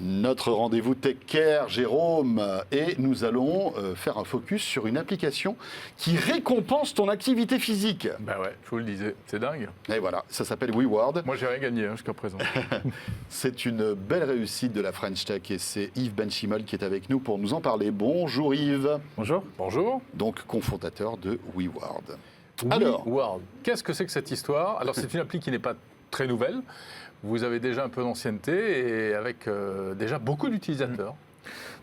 Notre rendez-vous Tech Care, Jérôme, et nous allons faire un focus sur une application qui récompense ton activité physique. Bah ouais, je vous le disais, c'est dingue. Et voilà, ça s'appelle WeWard. Moi, j'ai rien gagné jusqu'à présent. C'est une belle réussite de la French Tech et c'est Yves Benchimol qui est avec nous pour nous en parler. Bonjour Yves. Bonjour. Bonjour. Donc cofondateur de WeWard. WeWard, qu'est-ce que c'est que cette histoire? Alors, c'est une appli qui n'est pas très nouvelle. Vous avez déjà un peu d'ancienneté et avec déjà beaucoup d'utilisateurs.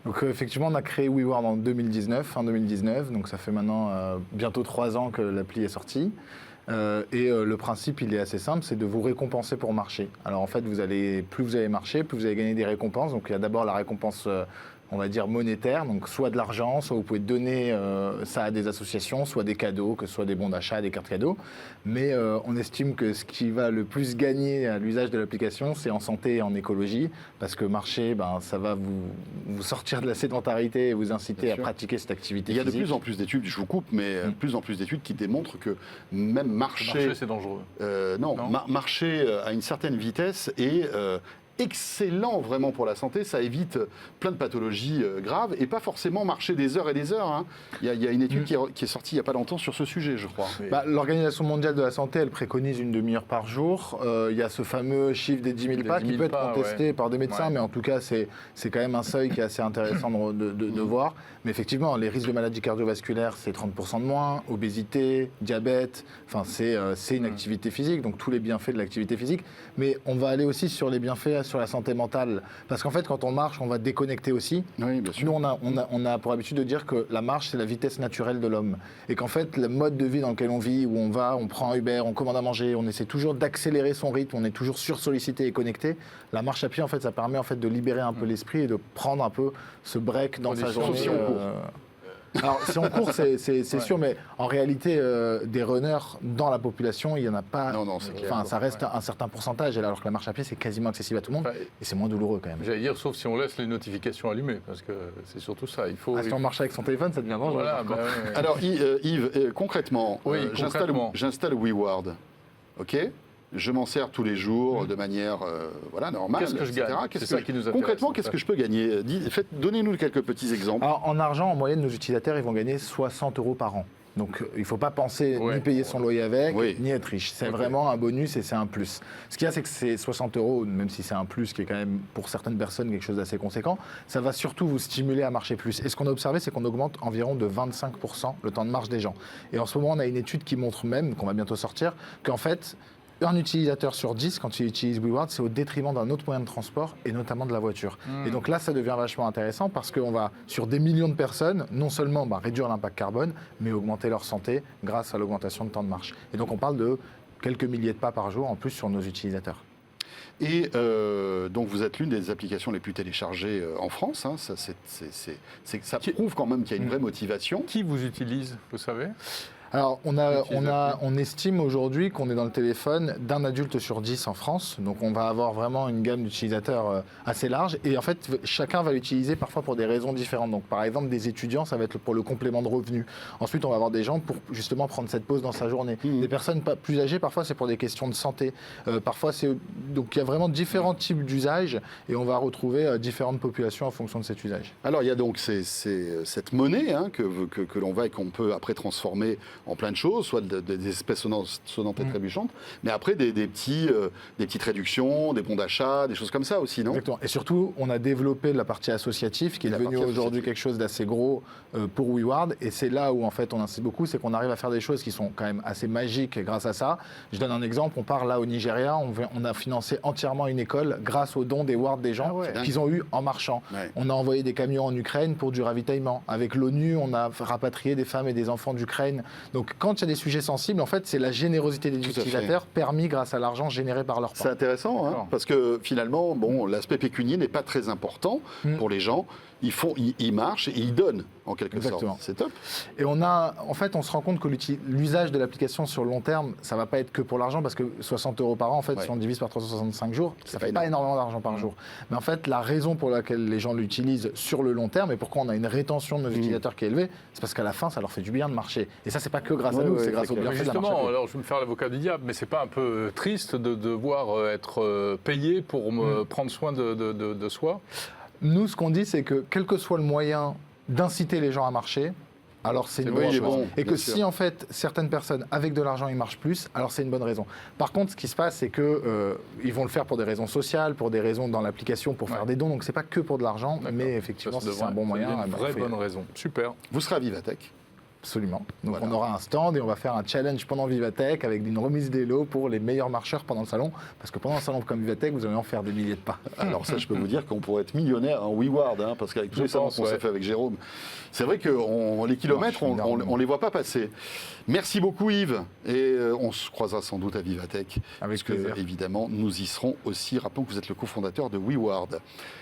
Donc effectivement, on a créé WeWard en 2019, fin 2019, donc ça fait maintenant bientôt 3 ans que l'appli est sortie. Le principe, il est assez simple, c'est de vous récompenser pour marcher. Alors en fait, plus vous allez marcher, plus vous allez gagner des récompenses. Donc il y a d'abord la récompense, on va dire monétaire, donc soit de l'argent, soit vous pouvez donner ça à des associations, soit des cadeaux, que ce soit des bons d'achat, des cartes cadeaux. Mais on estime que ce qui va le plus gagner à l'usage de l'application, c'est en santé et en écologie, parce que marcher, ça va vous sortir de la sédentarité et vous inciter à pratiquer cette activité physique. Il y a de plus en plus d'études, je vous coupe, mais de plus en plus d'études qui démontrent que même marcher c'est dangereux. Non. Marcher à une certaine vitesse est excellent vraiment pour la santé, ça évite plein de pathologies graves et pas forcément marcher des heures et des heures. Hein. Il y a une étude qui est sortie il n'y a pas longtemps sur ce sujet, je crois. L'Organisation mondiale de la santé, elle préconise une demi-heure par jour. Il y a ce fameux chiffre des 10 000 pas qui peut être contesté par des médecins, mais en tout cas, c'est quand même un seuil qui est assez intéressant de voir. Mais effectivement, les risques de maladies cardiovasculaires, c'est 30% de moins, obésité, diabète, c'est une activité physique, donc tous les bienfaits de l'activité physique. Mais on va aller aussi sur les bienfaits sur la santé mentale. Parce qu'en fait, quand on marche, on va déconnecter aussi. Oui, bien sûr. Nous, on a pour habitude de dire que la marche, c'est la vitesse naturelle de l'homme. Et qu'en fait, le mode de vie dans lequel on vit, où on va, on prend un Uber, on commande à manger, on essaie toujours d'accélérer son rythme, on est toujours sursollicité et connecté. La marche à pied, en fait, ça permet en fait, de libérer un peu l'esprit et de prendre un peu ce break dans sa journée. Si on court. Alors, si on court, c'est sûr, mais en réalité, des runners dans la population, il n'y en a pas. Non, c'est clair. Ça reste un certain pourcentage, alors que la marche à pied, c'est quasiment accessible à tout le monde, et c'est moins douloureux quand même. J'allais dire, sauf si on laisse les notifications allumées, parce que c'est surtout ça. Si on marche avec son téléphone, ça devient dangereux. Voilà, Alors, Yves, concrètement, concrètement. j'installe WeWard, ok ? Je m'en sers tous les jours de manière normale. Qu'est-ce que je gagne ? C'est ça qui nous intéresse. Concrètement, qu'est-ce que je peux gagner ? Donnez-nous quelques petits exemples. Alors, en argent, en moyenne, nos utilisateurs ils vont gagner 60 € par an. Donc, il ne faut pas penser ni payer son loyer avec, ni être riche. C'est vraiment un bonus et c'est un plus. Ce qu'il y a, c'est que ces 60 €, même si c'est un plus qui est quand même, pour certaines personnes, quelque chose d'assez conséquent, ça va surtout vous stimuler à marcher plus. Et ce qu'on a observé, c'est qu'on augmente environ de 25% le temps de marche des gens. Et en ce moment, on a une étude qui montre même, qu'on va bientôt sortir, qu'en fait, un utilisateur sur 10, quand il utilise WeWard, c'est au détriment d'un autre moyen de transport, et notamment de la voiture. Et donc là, ça devient vachement intéressant parce qu'on va, sur des millions de personnes, non seulement réduire l'impact carbone, mais augmenter leur santé grâce à l'augmentation de temps de marche. Et donc on parle de quelques milliers de pas par jour en plus sur nos utilisateurs. Et donc vous êtes l'une des applications les plus téléchargées en France. Hein. Ça prouve quand même qu'il y a une vraie motivation. Qui vous utilise, vous savez ? Alors, on estime aujourd'hui qu'on est dans le téléphone d'un adulte sur 10 en France. Donc, on va avoir vraiment une gamme d'utilisateurs assez large. Et en fait, chacun va l'utiliser parfois pour des raisons différentes. Donc, par exemple, des étudiants, ça va être pour le complément de revenus. Ensuite, on va avoir des gens pour justement prendre cette pause dans sa journée. Des personnes plus âgées, parfois, c'est pour des questions de santé. Parfois, donc, il y a vraiment différents types d'usages et on va retrouver différentes populations en fonction de cet usage. Alors, il y a donc cette monnaie que l'on va et qu'on peut après transformer en plein de choses, soit des espèces sonnantes et trébuchantes, mais après des petites réductions, des bons d'achat, des choses comme ça aussi, non ? Exactement. Et surtout, on a développé la partie associative qui est devenue aujourd'hui quelque chose d'assez gros pour WeWard. Et c'est là où en fait on insiste beaucoup, c'est qu'on arrive à faire des choses qui sont quand même assez magiques grâce à ça. Je donne un exemple, on part là au Nigeria, on a financé entièrement une école grâce aux dons des Ward des gens qu'ils ont eu en marchant. Ouais. On a envoyé des camions en Ukraine pour du ravitaillement. Avec l'ONU, on a rapatrié des femmes et des enfants d'Ukraine. Donc quand il y a des sujets sensibles, en fait, c'est la générosité des utilisateurs permis grâce à l'argent généré par leur part. C'est intéressant, hein, parce que finalement, l'aspect pécunier n'est pas très important pour les gens. Ils marchent et ils donnent, en quelque sorte. C'est top. Et on se rend compte que l'usage de l'application sur le long terme, ça ne va pas être que pour l'argent, parce que 60 € par an, en fait, si on divise par 365 jours, ça ne fait pas énormément d'argent par jour. Mais en fait, la raison pour laquelle les gens l'utilisent sur le long terme et pourquoi on a une rétention de nos utilisateurs qui est élevée, c'est parce qu'à la fin, ça leur fait du bien de marcher. Et ça, c'est pas pas que grâce à nous, c'est grâce au bienfait de la marche à Justement, pied. alors je vais me faire l'avocat du diable, mais c'est pas un peu triste de devoir être payé pour me prendre soin de soi? Nous, ce qu'on dit, c'est que quel que soit le moyen d'inciter les gens à marcher, alors c'est une bonne chose. Bon, et que sûr. si en fait certaines personnes avec de l'argent ils marchent plus, alors c'est une bonne raison. Par contre, ce qui se passe, c'est que ils vont le faire pour des raisons sociales, pour des raisons dans l'application, pour faire des dons. Donc c'est pas que pour de l'argent, mais effectivement si c'est un bon moyen. Une vraie bonne raison. Super. Vous serez à Vivatech. Absolument. Donc Voilà. on aura un stand et on va faire un challenge pendant Vivatech avec une remise des lots pour les meilleurs marcheurs pendant le salon. Parce que pendant un salon comme Vivatech, vous allez en faire des milliers de pas. Alors ça, je peux vous dire qu'on pourrait être millionnaire en WeWard, hein, parce qu'avec tous les salons qu'on s'est fait avec Jérôme, c'est vrai que les kilomètres, on les voit pas passer. Merci beaucoup Yves, et on se croisera sans doute à Vivatech. Avec parce que, plaisir. évidemment, nous y serons aussi. Rappelons que vous êtes le cofondateur de WeWard.